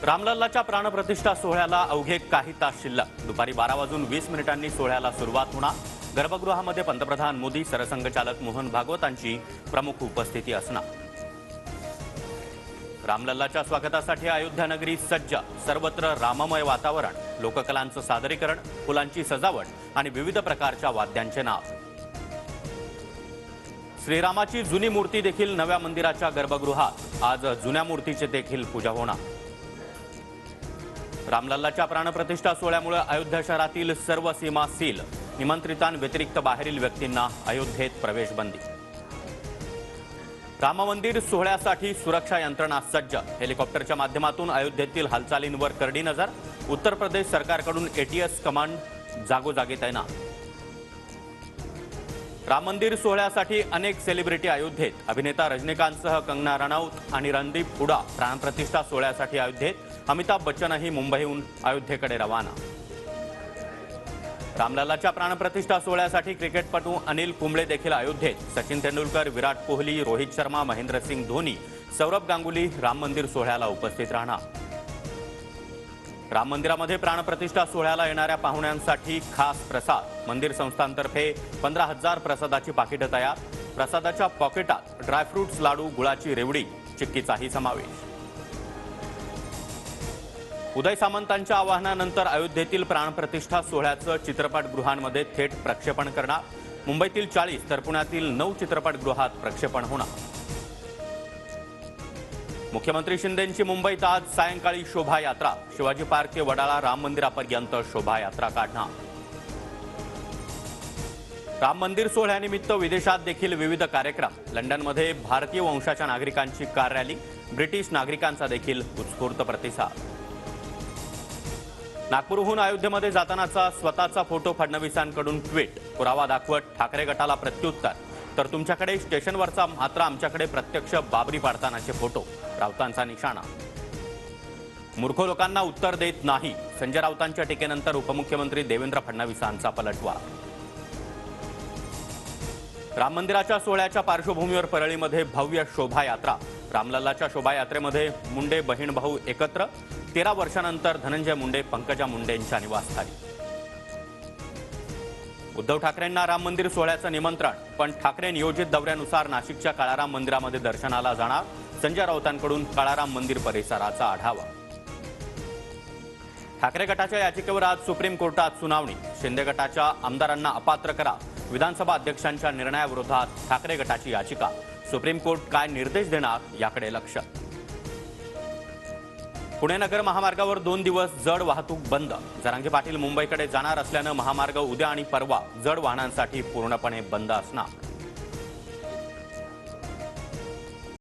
रामलल्लाच्या प्राणप्रतिष्ठा सोहळ्याला अवघे काही तास शिल्लक। दुपारी 12:20 सोहळ्याला सुरुवात होणार। गर्भगृहामध्ये पंतप्रधान मोदी, सरसंघचालक मोहन भागवतांची प्रमुख उपस्थिती असणार। रामलल्लाच्या स्वागतासाठी अयोध्या नगरी सज्ज। सर्वत्र राममय वातावरण, लोककलांचं सादरीकरण, फुलांची सजावट आणि विविध प्रकारच्या वाद्यांचे नाद। श्रीरामाची जुनी मूर्ती देखील नव्या मंदिराच्या गर्भगृहात। आज जुन्या मूर्तीची देखील पूजा होणार। रामलल्लाच्या प्राणप्रतिष्ठा सोहळ्यामुळे अयोध्या शहरातील सर्व सीमा सील। निमंत्रितांव्यतिरिक्त बाहेरील व्यक्तींना अयोध्येत प्रवेश बंदी। राम मंदिर सोहळ्यासाठी सुरक्षा यंत्रणा सज्ज। हेलिकॉप्टरच्या माध्यमातून अयोध्येतील हालचालींवर करडी नजर। उत्तर प्रदेश सरकारकडून एटीएस कमांड जागोजागी तैनात। राम मंदिर सोहळ्यासाठी अनेक सेलिब्रिटी अयोध्येत। अभिनेता रजनीकांतसह कंगना रनौत आणि रणदीप हुडा प्राणप्रतिष्ठा सोहळ्यासाठी अयोध्येत। अमिताभ बच्चनही मुंबईहून अयोध्येकडे रवाना। रामलल्लाच्या प्राणप्रतिष्ठा सोहळ्यासाठी क्रिकेटपटू अनिल कुंबळे देखील अयोध्येत। सचिन तेंडुलकर, विराट कोहली, रोहित शर्मा, महेंद्रसिंग धोनी, सौरभ गांगुली राम मंदिर सोहळ्याला उपस्थित राहणार। राम मंदिरामध्ये प्राणप्रतिष्ठा सोहळ्याला येणाऱ्या पाहुण्यांसाठी खास प्रसाद। मंदिर संस्थांतर्फे 15,000 प्रसादाची पाकिटं तयार। प्रसादाच्या पॉकेटात ड्रायफ्रुट्स, लाडू, गुळाची रेवडी, चिक्कीचाही समावेश। उदय सामंतांच्या आवाहनानंतर अयोध्येतील प्राणप्रतिष्ठा सोहळ्याचं चित्रपटगृहांमध्ये थेट प्रक्षेपण करणार। मुंबईतील 40 तर पुण्यातील 9 चित्रपटगृहात प्रक्षेपण होणार। मुख्यमंत्री शिंदेंची मुंबईत आज सायंकाळी शोभायात्रा। शिवाजी पार्क ते वडाळा राम मंदिरापर्यंत शोभायात्रा काढणार। राम मंदिर सोहळ्यानिमित्त विदेशात देखील विविध कार्यक्रम। लंडनमध्ये भारतीय वंशाच्या नागरिकांची कार रॅली। ब्रिटिश नागरिकांचा देखील उत्स्फूर्त प्रतिसाद। नागपूरहून अयोध्येमध्ये जातानाचा स्वतःचा फोटो फडणवीसांकडून ट्विट। पुरावा दाखवत ठाकरे गटाला प्रत्युत्तर। तर तुमच्याकडे स्टेशनवरचा, मात्र आमच्याकडे प्रत्यक्ष बाबरी पाडतानाचे फोटो। राऊतांचा निशाणा। मूर्ख लोकांना उत्तर देत नाही। संजय राऊतांच्या टीकेनंतर उपमुख्यमंत्री देवेंद्र फडणवीसांचा पलटवार। राम मंदिराच्या सोहळ्याच्या पार्श्वभूमीवर परळीमध्ये भव्य शोभायात्रा। रामलल्लाच्या शोभायात्रेमध्ये मुंडे बहीण भाऊ एकत्र। 13 वर्षांनंतर धनंजय मुंडे पंकजा मुंडेंच्या निवासस्थानी। उद्धव ठाकरेंना राम मंदिर सोहळ्याचं निमंत्रण, पण ठाकरे नियोजित दौऱ्यानुसार नाशिकच्या काळाराम मंदिरामध्ये दर्शनाला जाणार। संजय राऊतांकडून काळाराम मंदिर परिसराचा आढावा। ठाकरे गटाच्या याचिकेवर आज सुप्रीम कोर्टात सुनावणी। शिंदे गटाच्या आमदारांना अपात्र करा। विधानसभा अध्यक्षांच्या निर्णयाविरोधात ठाकरे गटाची याचिका। सुप्रीम कोर्ट काय निर्देश देणार याकडे लक्ष। पुणे नगर महामार्गावर 2 दिवस जड वाहतूक बंद। जरांगे पाटील मुंबईकडे जाणार असल्यानं महामार्ग उद्या आणि परवा जड वाहनांसाठी पूर्णपणे बंद असणार।